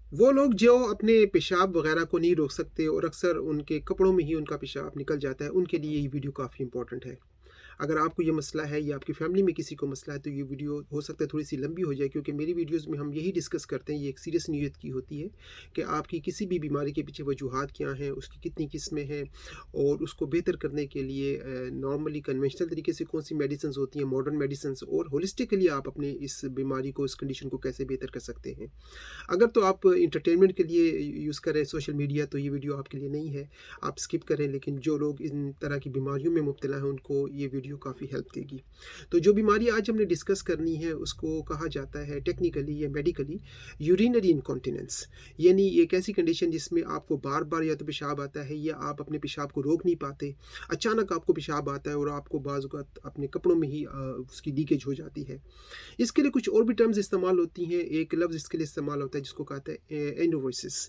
वो लोग जो अपने पेशाब वगैरह को नहीं रोक सकते और अक्सर उनके कपड़ों में ही उनका पेशाब निकल जाता है, उनके लिए ये वीडियो काफ़ी इंपॉर्टेंट है। अगर आपको ये मसला है या आपकी फैमिली में किसी को मसला है तो ये वीडियो हो सकता है थोड़ी-सी लंबी हो जाए, क्योंकि मेरी वीडियोज़ में हम यही डिस्कस करते हैं, ये एक सीरियस नीयत की होती है कि आपकी किसी भी बीमारी के पीछे वजूहात क्या हैं, उसकी कितनी किस्में हैं और उसको बेहतर करने के लिए नॉर्मली कन्वेंशनल तरीके से कौन-सी मेडिसिन्स होती हैं, मॉडर्न मेडिसिन्स, और होलिस्टिकली आप अपने इस बीमारी को, इस कंडीशन को कैसे बेहतर कर सकते हैं। अगर तो आप एंटरटेनमेंट के लिए यूज़ कर रहे हैं सोशल मीडिया तो ये वीडियो आपके लिए नहीं है, आप स्किप करें। लेकिन जो लोग इन तरह की बीमारियों में मुब्तला हैं उनको ये वीडियो काफ़ी हेल्प देगी। तो जो बीमारी आज हमने डिस्कस करनी है उसको कहा जाता है टेक्निकली या मेडिकली यूरिनरी इनकॉन्टिनेंस। यानी एक ऐसी कंडीशन जिसमें आपको बार-बार या तो पेशाब आता है या आप अपने पेशाब को रोक नहीं पाते। अचानक आपको पेशाब आता है और आपको बाज़ औक़ात अपने कपड़ों में ही उसकी लीकेज हो जाती है। इसके लिए कुछ और भी टर्म्स इस्तेमाल होती हैं। एक लफ्ज़ इसके लिए इस्तेमाल होता है जिसको कहते हैं एनोरेसिस,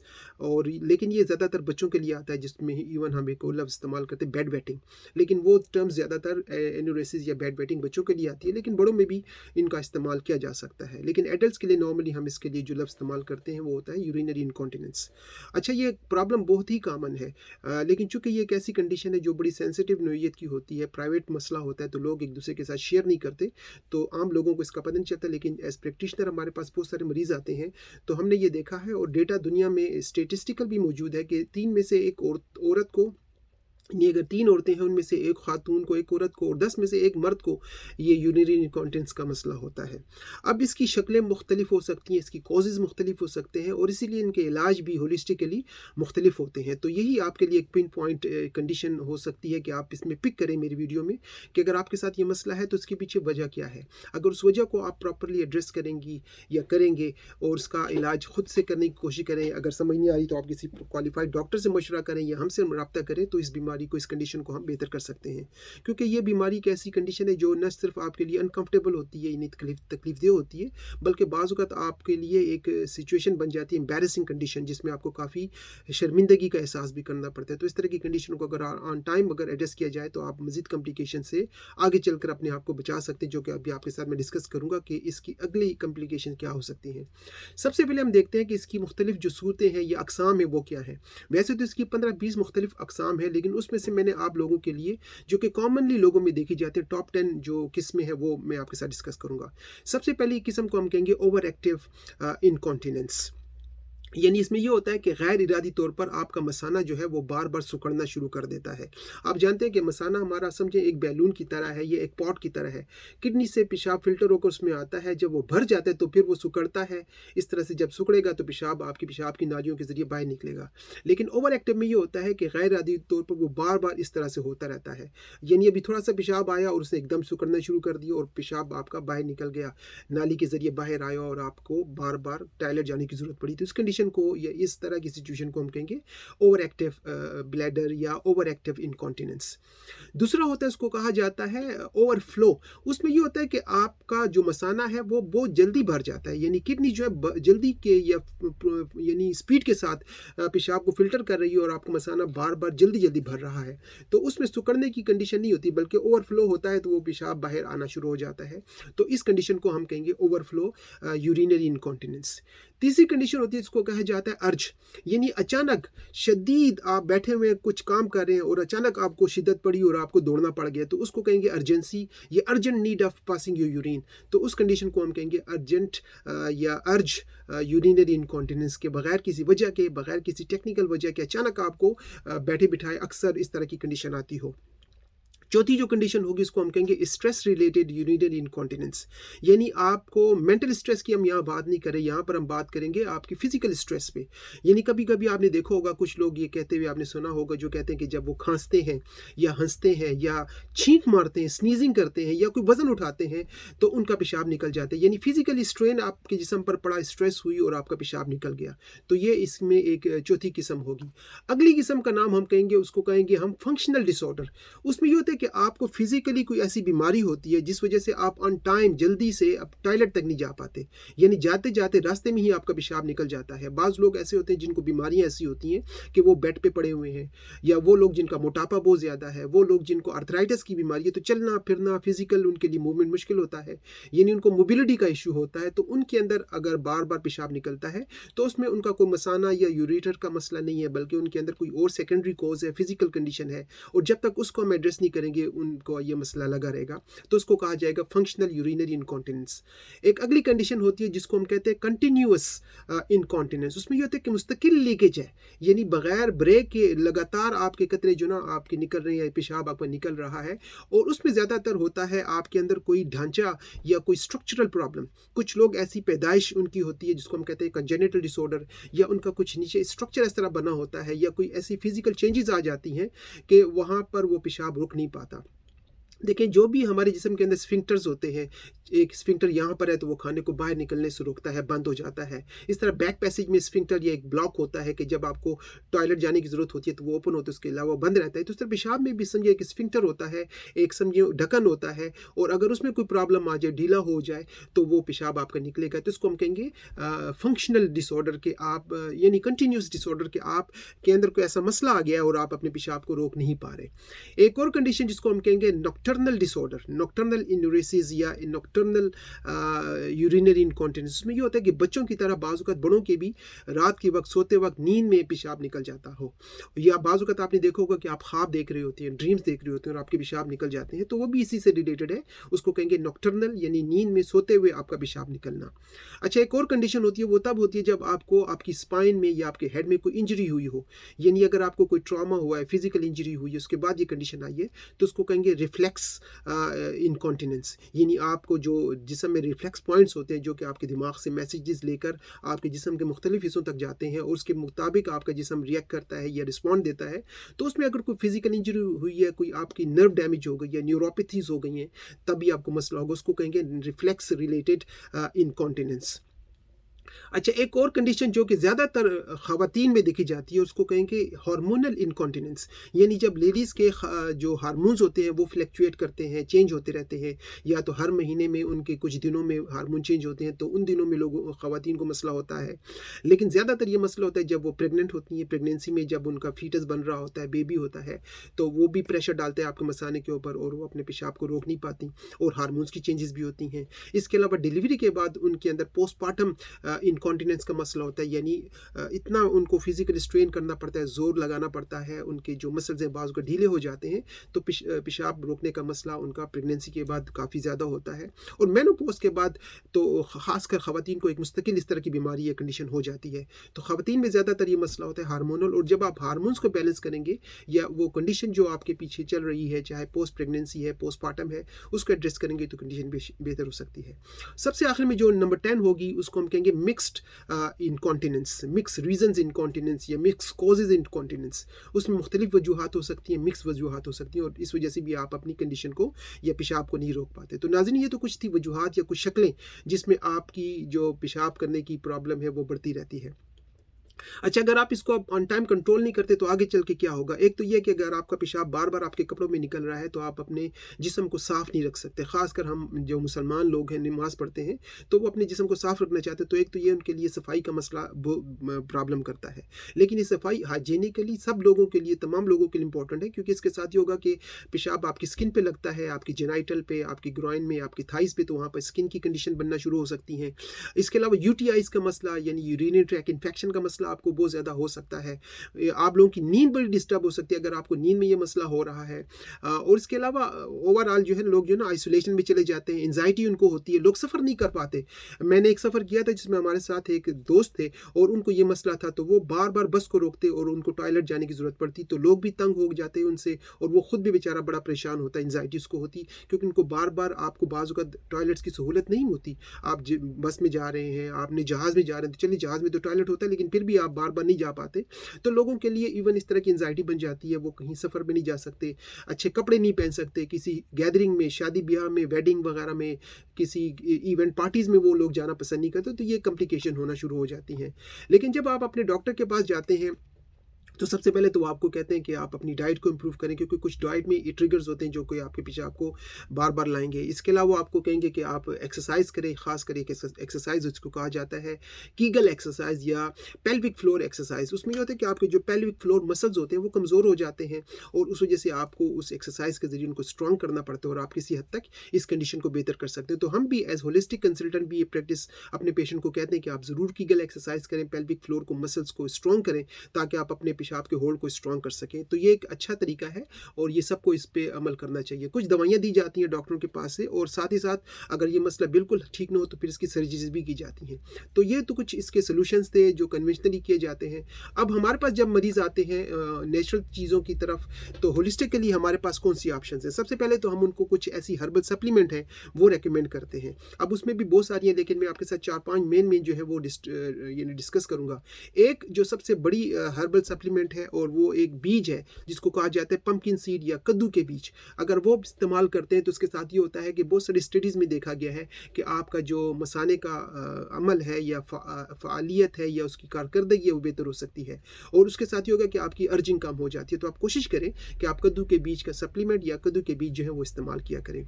और लेकिन ये ज़्यादातर बच्चों के लिए आता है, जिसमें इवन हम एक और लफ्ज़ इस्तेमाल करते हैं बेड वेटिंग। लेकिन वो टर्म्स ज़्यादातर एनोरेसिस या बेड वेटिंग बच्चों के लिए आती है, लेकिन बड़ों में भी इनका इस्तेमाल किया जा सकता है। लेकिन एडल्ट्स के लिए नॉर्मली हम इसके लिए जो लफ्ज़ इस्तेमाल करते हैं वो होता है यूरिनरी इनकॉन्टिनेंस। अच्छा, ये प्रॉब्लम बहुत ही कॉमन है, लेकिन चूँकि ये एक ऐसी कंडीशन है जो बड़ी सेंसिटिव नोयत की होती है, प्राइवेट मसला होता है, तो लोग एक दूसरे के साथ शेयर नहीं करते, तो आम लोगों को इसका पता नहीं चलता। लेकिन एज़ प्रैक्टिशनर हमारे पास बहुत सारे मरीज़ आते हैं, तो हमने ये देखा है और डेटा दुनिया में स्टैटिस्टिकल भी मौजूद है कि 3 में से 1 औरत को, यानी अगर 3 औरतें हैं उनमें से 1 खातून को, 1 औरत को और 10 में से 1 मर्द को ये यूरिनरी इनकॉन्टिनेंस का मसला होता है। अब इसकी शक्लें मुख्तलिफ हो सकती हैं, इसकी कॉजेज़ मुख्तलिफ हो सकते हैं और इसीलिए इनके इलाज भी होलिस्टिकली मुख्तलिफ होते हैं। तो यही आपके लिए एक पिन पॉइंट कंडीशन हो सकती है कि आप इसमें पिक करें मेरी वीडियो में कि अगर आपके साथ ये मसला है तो इसके पीछे वजह क्या है। अगर उस वजह को आप प्रॉपर्ली एड्रेस करेंगी या करेंगे और उसका इलाज खुद से करने की कोशिश करें, अगर समझ नहीं आ रही तो आप किसी क्वालिफाइड डॉक्टर से मशवरा करें या हमसे रब्ता करें, तो इस बीमारी को, इस कंडीशन को हम बेहतर कर सकते हैं। क्योंकि ये बीमारी एक ऐसी कंडीशन है जो न सिर्फ आपके लिए अनकंफर्टेबल होती है, यानी तकलीफदेह होती है, बल्कि बाज़ औक़ात आपके लिए एक सिचुएशन बन जाती है, एम्बैरेसिंग कंडीशन, जिसमें आपको काफ़ी शर्मिंदगी का एहसास भी करना पड़ता है। तो इस तरह की कंडीशन को अगर ऑन टाइम अगर एड्रेस किया जाए तो आप मज़ीद कॉम्प्लिकेशन से आगे चलकर अपने आप को बचा सकते हैं, जो कि अभी आपके साथ मैं डिस्कस करूँगा कि इसकी अगली कॉम्प्लिकेशन क्या हो सकती हैं। सबसे पहले हम देखते हैं कि इसकी मुख्तलिफ जो सूरतें हैं या अक़साम है वो क्या है। वैसे तो इसकी 15-20 मुख्तलिफ अक़साम है, लेकिन उसमें से मैंने आप लोगों के लिए जो कि कॉमनली लोगों में देखी जाती है, टॉप 10 जो किस्में हैं वो मैं आपके साथ डिस्कस करूँगा। सबसे पहली किस्म को हम कहेंगे ओवर एक्टिव इनकॉन्टिनेंस। यानी इसमें ये होता है कि गैर इरादी तौर पर आपका मसाना जो है वो बार-बार सिकुड़ना शुरू कर देता है। आप जानते हैं कि मसाना हमारा समझें एक बैलून की तरह है, ये एक पॉट की तरह है। किडनी से पेशाब फ़िल्टर होकर उसमें आता है, जब वो भर जाता है तो फिर वो सिकुड़ता है। इस तरह से जब सिकुड़ेगा तो पेशाब आपकी पेशाब की नालियों के ज़रिए बाहर निकलेगा। लेकिन ओवर एक्टिव में ये होता है कि गैर इरादी तौर पर वो बार-बार इस तरह से होता रहता है। यानी अभी थोड़ा-सा पेशाब आया और उसने एकदम सिकुड़ना शुरू कर दिया और पेशाब आपका बाहर निकल गया, नाली के ज़रिए बाहर आया और आपको बार-बार टॉयलेट जाने की ज़रूरत पड़ी। तो इस कंडीशन को या इस तरह की सिचुएशन को हम कहेंगे ओवर एक्टिव ब्लैडर या ओवर एक्टिव इनकॉन्टिनेंस। दूसरा होता है, इसको कहा जाता है ओवरफ्लो। उसमें ये होता है कि आपका जो मसाना है वो बहुत जल्दी भर जाता है, यानी किडनी जो है जल्दी के या यानी स्पीड के साथ पेशाब को फिल्टर कर रही है और आपका मसाना बार बार जल्दी जल्दी भर रहा है। तो उसमें सुकड़ने की कंडीशन नहीं होती, बल्कि ओवरफ्लो होता है, तो वो पेशाब बाहर आना शुरू हो जाता है। तो इस कंडीशन को हम कहेंगे ओवरफ्लो यूरिनरी इनकॉन्टिनेंस। तीसरी कंडीशन होती है, इसको कहा जाता है अर्ज। यानी अचानक शदीद आप बैठे हुए कुछ काम कर रहे हैं और अचानक आपको शिद्दत पड़ी और आपको दौड़ना पड़ गया, तो उसको कहेंगे अर्जेंसी, ये urgent need of passing your urine. तो उस कंडीशन को हम कहेंगे अर्जेंट या अर्ज यूरिनरी इनकॉन्टिनेंस के, बगैर किसी वजह के, बगैर किसी टेक्निकल वजह के अचानक आपको बैठे बिठाए अक्सर इस तरह की कंडीशन आती हो। चौथी जो कंडीशन होगी इसको हम कहेंगे स्ट्रेस रिलेटेड यूरिनरी इनकॉन्टिनेंस। यानी आपको मेंटल स्ट्रेस की हम यहाँ बात नहीं करें, यहाँ पर हम बात करेंगे आपकी फिजिकल स्ट्रेस पे। यानी कभी कभी आपने देखा होगा, कुछ लोग ये कहते हुए आपने सुना होगा, जो कहते हैं कि जब वो खांसते हैं या हंसते हैं या छींक मारते हैं, स्नीजिंग करते हैं या कोई वजन उठाते हैं, तो उनका पेशाब निकल जाता है। यानी फिजिकली स्ट्रेन आपके जिस्म पर पड़ा, स्ट्रेस हुई और आपका पेशाब निकल गया। तो ये इसमें एक चौथी किस्म होगी। अगली किस्म का नाम हम कहेंगे, उसको कहेंगे हम फंक्शनल डिसऑर्डर। उसमें ये होता है कि आपको फिज़िकली कोई ऐसी बीमारी होती है जिस वजह से आप ऑन टाइम जल्दी से अब टॉयलेट तक नहीं जा पाते, यानी जाते-जाते रास्ते में ही आपका पेशाब निकल जाता है। बाज़ लोग ऐसे होते हैं जिनको बीमारियाँ ऐसी होती हैं कि वो बेड पे पड़े हुए हैं, या वो लोग जिनका मोटापा बहुत ज़्यादा है, वो लोग जिनको आर्थराइटिस की बीमारी है, तो चलना-फिरना, फिज़िकल उनके लिए मूवमेंट मुश्किल होता है, यानी उनको मोबिलिटी का इश्यू होता है। तो उनके अंदर अगर बार-बार पेशाब निकलता है, तो उसमें उनका कोई मसाना या यूरेटर का मसला नहीं है, बल्कि उनके अंदर कोई और सेकेंडरी कॉज़ है, फिज़िकल कंडीशन है, और जब तक उसको हम एड्रेस नहीं करेंगे, उनको ये मसला लगा रहेगा। तो उसको कहा जाएगा फंक्शनल यूरिनरी इनकॉन्टिनेंस। एक अगली कंडीशन होती है जिसको हम कहते हैं कंटिन्यूअस इनकॉन्टिनेंस। उसमें ये होता है कि मुस्तकिल लीकेज है, यानी बगैर ब्रेक के लगातार आपके कतरे जो ना आपके निकल रहे हैं, पेशाब आपका निकल रहा है, और उसमें ज़्यादातर होता है आपके अंदर कोई ढांचा या कोई स्ट्रक्चरल प्रॉब्लम। कुछ लोग ऐसी पैदाइश उनकी होती है जिसको हम कहते हैं कंजेनिटल डिसऑर्डर, या उनका कुछ नीचे स्ट्रक्चर इस तरह बना होता है, या कोई ऐसी फिजिकल चेंजेस आ जाती हैं कि वहाँ पर वो पेशाब रुक नहीं पाता। देखिए, जो भी हमारे जिस्म के अंदर स्फिंक्टर्स होते हैं, एक स्फिंक्टर यहाँ पर है तो वो खाने को बाहर निकलने से रोकता है, बंद हो जाता है। इस तरह बैक पैसेज में स्फिंक्टर या एक ब्लॉक होता है कि जब आपको टॉयलेट जाने की ज़रूरत होती है तो वो ओपन होता है, उसके अलावा बंद रहता है। तो इस तरह पेशाब में भी समझिए एक स्फिंक्टर होता है, एक समझिए ढक्कन होता है, और अगर उसमें कोई प्रॉब्लम आ जाए, ढीला हो जाए, तो वो पेशाब आपका निकलेगा। तो इसको हम कहेंगे फंक्शनल डिसऑर्डर के आप यानी कंटिन्यूस डिसऑर्डर के आप के अंदर कोई ऐसा मसला आ गया और आप अपने पेशाब को रोक नहीं पा रहे। एक और कंडीशन जिसको हम कहेंगे नॉकटर्नल डिसऑर्डर, नॉकटर्नल इन्यूरेसिस या नॉकटर्नल यूरिनरी इनकॉन्टिनेंस। उसमें ये होता है कि बच्चों की तरह बाज़ औक़ात बड़ों के भी रात के वक्त सोते वक्त नींद में पेशाब निकल जाता हो, या बाज़ औक़ात आपने देखा होगा कि आप ख्वाब देख रहे होते हैं, ड्रीम्स देख रहे होते हैं और आपके पेशाब निकल जाते हैं, तो वो भी इसी से रिलेटेड है। उसको कहेंगे नॉकटर्नल, यानी नींद में सोते हुए आपका पेशाब निकलना। अच्छा, एक और कंडीशन होती है, वो तब होती है जब आपको आपकी स्पाइन में या आपके हेड में कोई इंजरी हुई हो, यानी अगर आपको कोई ट्रॉमा हुआ है, फिजिकल इंजरी हुई है, उसके बाद ये कंडीशन आई है, तो उसको कहेंगे रिफ्लेक्स इनकॉन्टिनेंस, यानी आपको जो जिस्म में रिफ्लेक्स पॉइंट्स होते हैं जो कि आपके दिमाग से मैसेजेस लेकर आपके जिस्म के मुख्तलिफ हिस्सों तक जाते हैं, और उसके मुताबिक आपका जिस्म रिएक्ट करता है या रिस्पॉन्ड देता है। तो उसमें अगर कोई फिजिकल इंजरी हुई है, कोई आपकी नर्व डैमेज हो गई है, न्यूरोपैथीज हो गई हैं, तब भी आपको मसला होगा। उसको कहेंगे रिफ्लेक्स रिलेटेड इनकॉन्टिनेंस। अच्छा, एक और कंडीशन जो कि ज़्यादातर ख़वातीन में देखी जाती है, उसको कहेंगे हार्मोनल इनकॉन्टिनेंस, यानी जब लेडीज़ के जो हार्मोन्स होते हैं वो फ्लक्चुएट करते हैं, चेंज होते रहते हैं, या तो हर महीने में उनके कुछ दिनों में हार्मोन चेंज होते हैं, तो उन दिनों में लोगों ख़वातीन को मसला होता है। लेकिन ज़्यादातर ये मसला होता है जब वो प्रेग्नेंट होती हैं, प्रेगनेंसी में जब उनका फीटस बन रहा होता है, बेबी होता है, तो वो भी प्रेशर डालते हैं आपके मसाने के ऊपर, और वो अपने पेशाब को रोक नहीं पाती, और हार्मोन्स की चेंजेस भी होती हैं। इसके अलावा डिलीवरी के बाद उनके अंदर पोस्टपार्टम इनकॉन्टिनेंस का मसला होता है, यानी इतना उनको फिजिकल स्ट्रेन करना पड़ता है, जोर लगाना पड़ता है, उनके जो मसल्स हैं बाज़ को ढीले हो जाते हैं, तो पेशाब रोकने का मसला उनका प्रेगनेंसी के बाद काफ़ी ज़्यादा होता है। और मेनोपॉज़ के बाद तो ख़ासकर ख़वातीन को एक मुस्तकिल इस तरह की बीमारी या कंडीशन हो जाती है। तो ख़वातीन में ज़्यादातर ये मसला होता है हार्मोनल, और जब आप हार्मोन्स को बैलेंस करेंगे, या वो कंडीशन जो आपके पीछे चल रही है, चाहे पोस्ट प्रेगनेंसी है, पोस्टपार्टम है, उसको एड्रेस करेंगे तो कंडीशन बेहतर हो सकती है। सबसे आखिर में जो नंबर 10 होगी, उसको हम कहेंगे mixed incontinence, mix reasons incontinence या मिक्स कॉजेज इनकॉन्टिनेंस। उसमें मुख्तलिफ वजूहात हो सकती हैं, मिक्स वजूहात हो सकती हैं, और इस वजह से भी आप अपनी कंडीशन को या पेशाब को नहीं रोक पाते। तो नाज़रीन, ये तो कुछ थी वजूहात या कुछ शक्लें जिसमें आपकी जो पेशाब करने की प्रॉब्लम है वो बढ़ती रहती है। अच्छा, अगर आप इसको ऑन टाइम कंट्रोल नहीं करते तो आगे चल के क्या होगा? एक तो ये कि अगर आपका पेशाब बार-बार आपके कपड़ों में निकल रहा है, तो आप अपने जिस्म को साफ़ नहीं रख सकते। ख़ासकर हम जो मुसलमान लोग हैं, नमाज़ पढ़ते हैं, तो वो अपने जिस्म को साफ़ रखना चाहते हैं, तो एक तो ये उनके लिए सफाई का मसला प्रॉब्लम करता है। लेकिन ये सफाई हाइजीनिकली सब लोगों के लिए, तमाम लोगों के लिए इंपॉर्टेंट है, क्योंकि इसके साथ ये होगा कि पेशाब आपकी स्किन पे लगता है, आपकी जेनाइटल पे, आपकी ग्रॉइन में, आपकी थाइज़ पे, तो वहाँ पर स्किन की कंडीशन बनना शुरू हो सकती हैं। इसके अलावा यूटीआईज़ का मसला, यानी यूरिनरी ट्रैक्ट इन्फेक्शन का मसला आपको बहुत ज़्यादा हो सकता है। आप लोगों की नींद बड़ी डिस्टर्ब हो सकती है अगर आपको नींद में ये मसला हो रहा है। और इसके अलावा ओवरऑल जो है, लोग जो है ना आइसोलेशन में चले जाते हैं, एंजाइटी उनको होती है, लोग सफ़र नहीं कर पाते। मैंने एक सफ़र किया था जिसमें हमारे साथ एक दोस्त थे, और उनको ये मसला था, तो वो बार-बार बस को रोकते और उनको टॉयलेट जाने की ज़रूरत पड़ती, तो लोग भी तंग हो जाते हैं उनसे, और वो खुद भी बेचारा बड़ा परेशान होता है, एंजाइटी उसको होती, क्योंकि उनको बार-बार आपको बाज़ औक़ात टॉयलेट्स की सहूलत नहीं होती। आप बस में जा रहे हैं, आपने जहाज़ में जा रहे हैं, तो चलिए जहाज़ में तो टॉयलेट होता है, लेकिन फिर भी आप बार-बार नहीं जा पाते। तो लोगों के लिए इवन इस तरह की एंजाइटी बन जाती है, वो कहीं सफ़र में नहीं जा सकते, अच्छे कपड़े नहीं पहन सकते, किसी गैदरिंग में, शादी ब्याह में, वेडिंग वगैरह में, किसी इवेंट पार्टीज़ में वो लोग जाना पसंद नहीं करते, तो ये कॉम्प्लिकेशन होना शुरू हो जाती हैं। लेकिन जब आप अपने डॉक्टर के पास जाते हैं, तो सबसे पहले तो वो आपको कहते हैं कि आप अपनी डाइट को इम्प्रूव करें, क्योंकि कुछ डाइट में ये ट्रिगर्स होते हैं जो कि आपके पीछे आपको बार-बार लाएँगे। इसके अलावा वो आपको कहेंगे कि आप एक्सरसाइज़ करें, ख़ास कर एक एक्सरसाइज़ जिसको कहा जाता है कीगल एक्सरसाइज़ या पेल्विक फ्लोर एक्सरसाइज़। उसमें ये होता है कि आपके जो पेल्विक फ्लोर मसल्स होते हैं वो कमज़ोर हो जाते हैं और उस वजह से आपको उस एक्सरसाइज़ के ज़रिए उनको स्ट्रॉन्ग करना पड़ता है और आप किसी हद तक इस कंडीशन को बेहतर कर सकते हैं। तो हम भी एज़ होलिस्टिक कंसल्टेंट भी ये प्रैक्टिस अपने पेशेंट को कहते हैं कि आप ज़रूर कीगल एक्सरसाइज़ करें, पेल्विक फ्लोर को मसल्स को स्ट्रॉन्ग करें, ताकि आप अपने पेशाब के होल को स्ट्रॉन्ग कर सकें। तो ये एक अच्छा तरीका है और ये सबको इस पे अमल करना चाहिए। कुछ दवाइयाँ दी जाती हैं डॉक्टरों के पास से और साथ ही साथ अगर ये मसला बिल्कुल ठीक ना हो तो फिर इसकी सर्जरीज़ भी की जाती हैं। तो ये तो कुछ इसके सॉल्यूशंस थे जो कन्वेंशनली किए जाते हैं। अब हमारे पास जब मरीज़ आते हैं नेचुरल चीज़ों की तरफ, तो होलिस्टिकली हमारे पास कौन-सी ऑप्शंस हैं? सबसे पहले तो हम उनको कुछ ऐसी हर्बल सप्लीमेंट हैं, वो रिकमेंड करते हैं। अब उसमें भी बहुत सारी हैं, लेकिन मैं आपके साथ 4-5 मेन जो है वो यानी डिस्कस करूँगा। एक जो सबसे बड़ी हर्बल सप्लीमेंट है और वो एक बीज है जिसको कहा जाता है पंपकिन सीड या कद्दू के बीज। अगर वो इस्तेमाल करते हैं तो उसके साथ ये होता है कि बहुत सारी स्टडीज़ में देखा गया है कि आपका जो मसाने का अमल है या फ़ालियत है या उसकी कारकर्दगी है वो बेहतर हो सकती है और उसके साथ ये होगा कि आपकी अर्जिंग कम हो जाती है। तो आप कोशिश करें कि आप कद्दू के बीज का सप्लीमेंट या कद्दू के बीज जो है वो इस्तेमाल किया करें।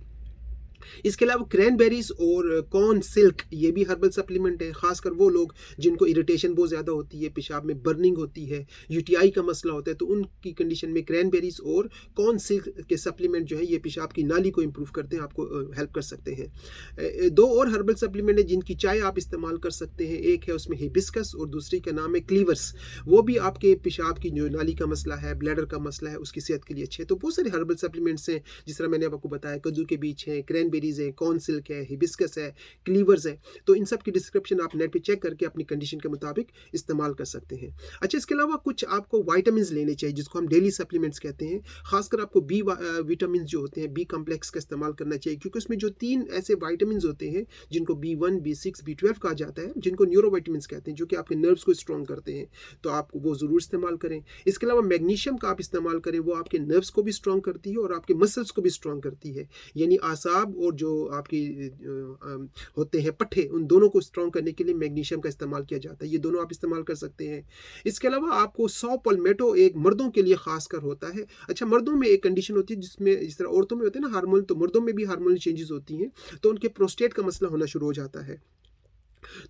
इसके अलावा क्रैनबेरीज और कॉर्न सिल्क ये भी हर्बल सप्लीमेंट है, खासकर वो लोग जिनको इरिटेशन बहुत ज़्यादा होती है, पेशाब में बर्निंग होती है, यूटीआई का मसला होता है, तो उनकी कंडीशन में क्रैनबेरीज और कॉर्न सिल्क के सप्लीमेंट जो है ये पेशाब की नाली को इम्प्रूव करते हैं, आपको हेल्प कर सकते हैं। दो और हर्बल सप्लीमेंट है जिनकी चाय आप इस्तेमाल कर सकते हैं। एक है उसमें हिबिस्कस और दूसरी का नाम है क्लीवर्स। वो भी आपके पेशाब की जो नाली का मसला है, ब्लैडर का मसला है, उसकी सेहत के लिए अच्छे हैं। तो बहुत सारे हर्बल सप्लीमेंट्स हैं, जिस तरह मैंने आपको बताया, कद्दू के बीज हैं, क्रैनबेरीज हैं, कॉर्न सिल्क है, हिबिस्कस है, क्लीवर्स है। तो इन सब की डिस्क्रिप्शन आप नेट पे चेक करके अपनी कंडीशन के मुताबिक इस्तेमाल कर सकते हैं। अच्छा, इसके अलावा कुछ आपको विटामिन्स लेने चाहिए जिसको हम डेली सप्लीमेंट्स कहते हैं। खासकर आपको विटामिन जो होते हैं, बी कॉम्प्लेक्स का इस्तेमाल करना चाहिए, क्योंकि उसमें जो 3 ऐसे विटामिन्स होते हैं जिनको B1, B6, B12 कहा जाता है, जिनको न्यूरोविटामिन्स कहते हैं, जो कि आपके नर्व्स को स्ट्रॉन्ग करते हैं, तो आप वो ज़रूर इस्तेमाल करें। इसके अलावा मैग्नीशियम का आप इस्तेमाल करें, वो आपके नर्व्स को भी स्ट्रॉन्ग करती है और आपके मसल्स को भी स्ट्रॉन्ग करती है। यानी आसाब और जो आपकी होते हैं पट्ठे, उन दोनों को स्ट्रॉन्ग करने के लिए मैग्नीशियम का इस्तेमाल किया जाता है। ये दोनों आप इस्तेमाल कर सकते हैं। इसके अलावा आपको सौ पल्मेटो एक मर्दों के लिए खासकर होता है। अच्छा, मर्दों में एक कंडीशन होती है जिसमें जिस तरह औरतों में होते हैं ना हार्मोन, तो मर्दों में भी हार्मोनल चेंजेस होती हैं, तो उनके प्रोस्टेट का मसला होना शुरू हो जाता है।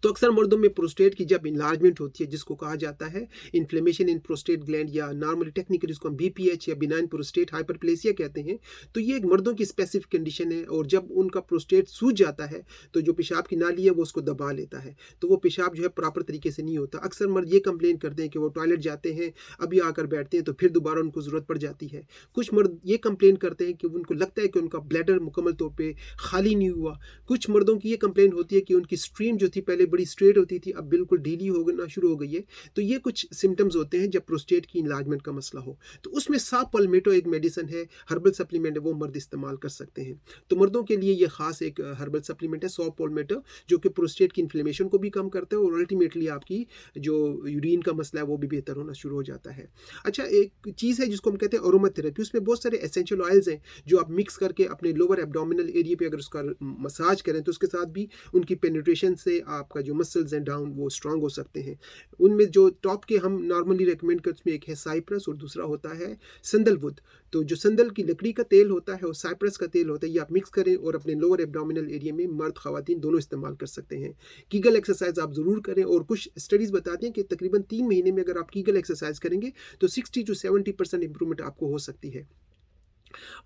तो अक्सर मर्दों में प्रोस्टेट की जब इनलार्जमेंट होती है, जिसको कहा जाता है इन्फ्लेमेशन इन प्रोस्टेट ग्लैंड, या नॉर्मली टेक्निकली इसको हम बीपीएच या बिनाइन प्रोस्टेट हाइपरप्लेसिया कहते हैं, तो ये एक मर्दों की स्पेसिफिक कंडीशन है और जब उनका प्रोस्टेट सूज जाता है तो जो पेशाब की नाली है वो उसको दबा लेता है, तो वो पेशाब जो है प्रॉपर तरीके से नहीं होता। अक्सर मर्द ये कंप्लेन करते हैं कि वो टॉयलेट जाते हैं, अभी आकर बैठते हैं तो फिर दोबारा उनको ज़रूरत पड़ जाती है। कुछ मर्द ये कंप्लेन करते हैं कि उनको लगता है कि उनका ब्लैडर मुकम्मल तौर पर खाली नहीं हुआ। कुछ मर्दों की ये कंप्लेन होती है कि उनकी स्ट्रीम जो थी पहले बड़ी स्ट्रेट होती थी, अब बिल्कुल ढीली होना शुरू हो गई है। तो ये कुछ सिम्टम्स होते हैं जब प्रोस्टेट की इनलार्जमेंट का मसला हो। तो उसमें सा पल्मेटो एक मेडिसिन है, हर्बल सप्लीमेंट है, वो मर्द इस्तेमाल कर सकते हैं। तो मर्दों के लिए ये खास एक हर्बल सप्लीमेंट है, सौ पल्मेटो, जो कि प्रोस्टेट की इन्फ्लेमेशन को भी कम करता है और अल्टीमेटली आपकी जो यूरिन का मसला है वो भी बेहतर होना शुरू हो जाता है। अच्छा, एक चीज़ है जिसको हम कहते हैं अरोमा थेरेपी। उसमें बहुत सारे एसेंशियल ऑयल्स हैं जो आप मिक्स करके अपने लोअर एब्डोमिनल एरिया पे अगर उसका मसाज करें तो उसके साथ भी उनकी पेनिट्रेशन से आपका जो मसल्स हैं डाउन वो स्ट्रांग हो सकते हैं। उनमें जो टॉप के हम नॉर्मली रेकमेंड करते हैं, उसमें एक है साइप्रस और दूसरा होता है संदलवुड। तो जो संदल की लकड़ी का तेल होता है और साइप्रस का तेल होता है, ये आप मिक्स करें और अपने लोअर एब्डोमिनल एरिया में मर्द ख़वातीन दोनों इस्तेमाल कर सकते हैं। कीगल एक्सरसाइज आप ज़रूर करें और कुछ स्टडीज़ बताती हैं कि तकरीबन 3 महीने में अगर आप कीगल एक्सरसाइज करेंगे तो 60 to 70% इंप्रूवमेंट आपको हो सकती है।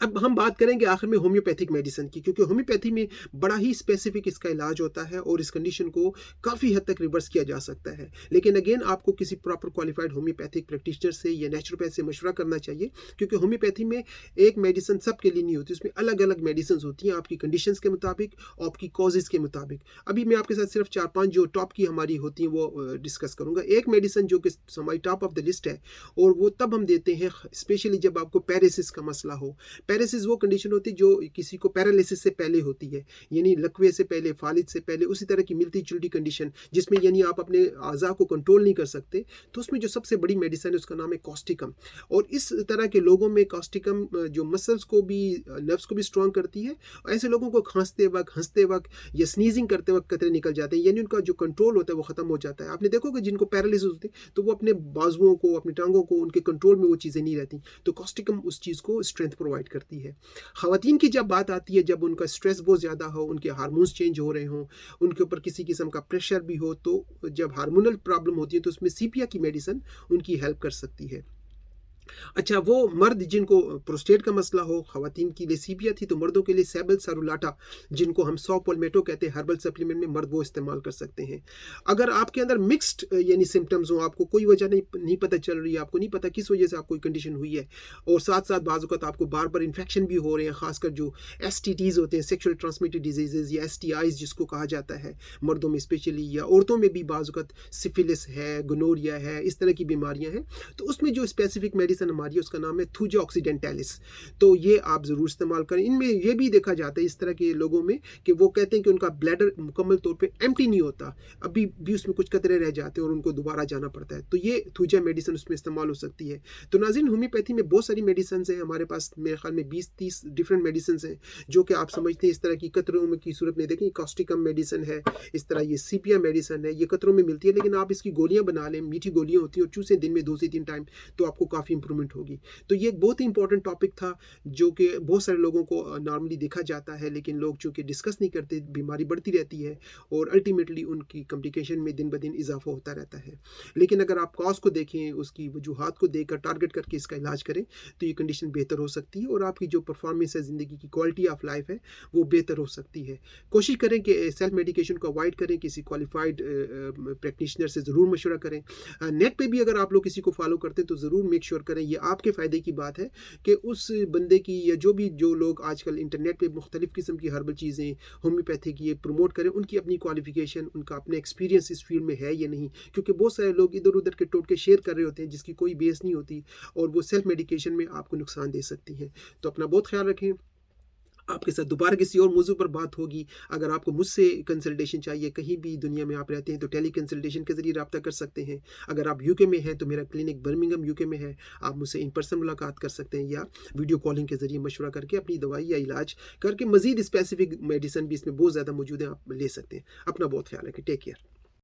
अब हम बात करेंगे आखिर में होम्योपैथिक मेडिसिन की, क्योंकि होम्योपैथी में बड़ा ही स्पेसिफिक इसका इलाज होता है और इस कंडीशन को काफ़ी हद तक रिवर्स किया जा सकता है। लेकिन अगेन आपको किसी प्रॉपर क्वालिफाइड होम्योपैथिक प्रैक्टिशनर से या नेचुरोपैथ से मशवरा करना चाहिए, क्योंकि होम्योपैथी में एक मेडिसिन सबके लिए नहीं होती, उसमें अलग अलग मेडिसिन होती हैं आपकी कंडीशंस के मुताबिक, आपकी कॉजेज़ के मुताबिक। अभी मैं आपके साथ सिर्फ 4-5 जो टॉप की हमारी होती हैं वो डिस्कस करूँगा। एक मेडिसिन जो कि हमारी टॉप ऑफ द लिस्ट है और वो तब हम देते हैं स्पेशली जब आपको पैरालिसिस का मसला हो, हो। पैरालिसिस वो कंडीशन होती है जो किसी को पैरालिसिस से पहले होती है, यानी लकवे से पहले, फालिज से पहले, उसी तरह की मिलती-जुलती कंडीशन जिसमें यानी आप अपने अज़ा को कंट्रोल नहीं कर सकते, तो उसमें जो सबसे बड़ी मेडिसिन है उसका नाम है कॉस्टिकम। और इस तरह के लोगों में कॉस्टिकम जो मसल्स को भी नर्व्स को भी स्ट्रॉन्ग करती है। ऐसे लोगों को खांसते वक़्त, हँसते वक़्त या स्नीज़िंग करते वक़्त कतरे निकल जाते हैं, यानी उनका जो कंट्रोल होता है वो ख़त्म हो जाता है। आपने देखा होगा जिनको पैरालिसिस होती है, तो वो अपने बाजुओं को, अपनी टाँगों को, उनके कंट्रोल में वो चीज़ें नहीं रहती। तो कॉस्टिकम उस चीज़ को स्ट्रेंथ प्रोवाइड करती है। ख़वातीन की जब बात आती है, जब उनका स्ट्रेस बहुत ज़्यादा हो, उनके हार्मोन्स चेंज हो रहे हों, उनके ऊपर किसी किस्म का प्रेशर भी हो, तो जब हार्मोनल प्रॉब्लम होती है तो उसमें सीपिया की मेडिसिन उनकी हेल्प कर सकती है। अच्छा, वो मर्द जिनको प्रोस्टेट का मसला हो, ख़वातीन के लिए सीपिया थी, तो मर्दों के लिए सैबल सारुलाटा, जिनको हम सौ पॉलमेटो कहते हैं, हर्बल सप्लीमेंट में मर्द वो इस्तेमाल कर सकते हैं। अगर आपके अंदर मिक्स्ड यानी सिम्पटम्स हों, आपको कोई वजह नहीं पता चल रही है, आपको नहीं पता किस वजह से आपको कोई कंडीशन हुई है, और साथ-साथ बाज़ औक़ात आपको बार-बार इन्फेक्शन भी हो रहे हैं, ख़ासकर जो एसटीडीज़ होते हैं, सेक्सुअल ट्रांसमिटेड डिजीज़ेज़ या एसटीआईज़ जिसको कहा जाता है, मर्दों में स्पेशली, या औरतों में भी बाज़ औक़ात सिफिलिस है, गोनोरिया है, इस तरह की बीमारियाँ हैं। तो उसमें जो स्पेसिफिक मेडिसिन हमारी है उसका नाम है थूजा ऑक्सीडेंटैलिस। तो ये आप ज़रूर इस्तेमाल करें। इनमें ये भी देखा जाता है इस तरह के लोगों में कि वो कहते हैं कि उनका ब्लैडर मुकम्मल तौर पे एम्प्टी नहीं होता, अभी भी उसमें कुछ कतरे रह जाते हैं और उनको दोबारा जाना पड़ता है। तो ये थूजा मेडिसिन उसमें इस्तेमाल हो सकती है। तो नाज़रीन, होम्योपैथी में बहुत सारी मेडिसिन्स हैं हमारे पास, मेरे ख्याल में 20-30 डिफरेंट मेडिसिन्स हैं जो कि आप समझते हैं इस तरह की कतरों में की सूरत में देखें, कॉस्टिकम मेडिसिन है, इस तरह ये सीपिया मेडिसिन है, ये कतरों में मिलती है, लेकिन आप इसकी गोलियाँ बना लें, मीठी गोलियाँ होती हैं और चूसें दिन में 2 से 3 टाइम, तो आपको काफ़ी इंप्रूवमेंट होगी। तो ये एक बहुत ही इंपॉर्टेंट टॉपिक था जो कि बहुत सारे लोगों को नॉर्मली देखा जाता है, लेकिन लोग चूँकि डिस्कस नहीं करते, बीमारी बढ़ती रहती है और अल्टीमेटली उनकी कॉम्प्लिकेशन में दिन ब दिन इज़ाफ़ा होता रहता है। लेकिन अगर आप कॉज़ को देखें, उसकी वजूहात को देखकर टारगेट करके इसका इलाज करें, तो ये कंडीशन बेहतर हो सकती है और आपकी जो परफॉर्मेंस है, ज़िंदगी की क्वालिटी ऑफ लाइफ है, वो बेहतर हो सकती है। कोशिश करें कि सेल्फ मेडिकेशन को अवॉइड करें, किसी क्वालिफाइड प्रैक्टिशनर से ज़रूर मशवरा करें। नेट पे भी अगर आप लोग किसी को फॉलो करते हैं तो ज़रूर मेक श्योर करें, ये आपके फ़ायदे की बात है कि उस बंदे की या जो लोग आजकल इंटरनेट पे मुख्तलिफ़ किस्म की हर्बल चीज़ें, होम्योपैथी की ये प्रमोट करें, उनकी अपनी क्वालिफ़िकेशन, उनका अपना एक्सपीरियंस इस फील्ड में है या नहीं। क्योंकि बहुत सारे लोग इधर-उधर के टोटके शेयर कर रहे होते हैं जिसकी कोई बेस नहीं होती और वो सेल्फ मेडिकेशन में आपको नुकसान दे सकती हैं। तो अपना बहुत ख़्याल रखें। आपके साथ दोबारा किसी और मौजू पर बात होगी। अगर आपको मुझसे कंसल्टेशन चाहिए, कहीं भी दुनिया में आप रहते हैं, तो टेली कंसल्टेशन के ज़रिए रब्ता कर सकते हैं। अगर आप यूके में हैं तो मेरा क्लिनिक बर्मिंघम यूके में है, आप मुझसे इन पर्सन मुलाकात कर सकते हैं या वीडियो कॉलिंग के ज़रिए मशवरा करके अपनी दवाई या इलाज करके, मज़ीद स्पेसिफिक मेडिसिन भी इसमें बहुत ज़्यादा मौजूद है, आप ले सकते हैं। अपना बहुत ख्याल रखें। Take care.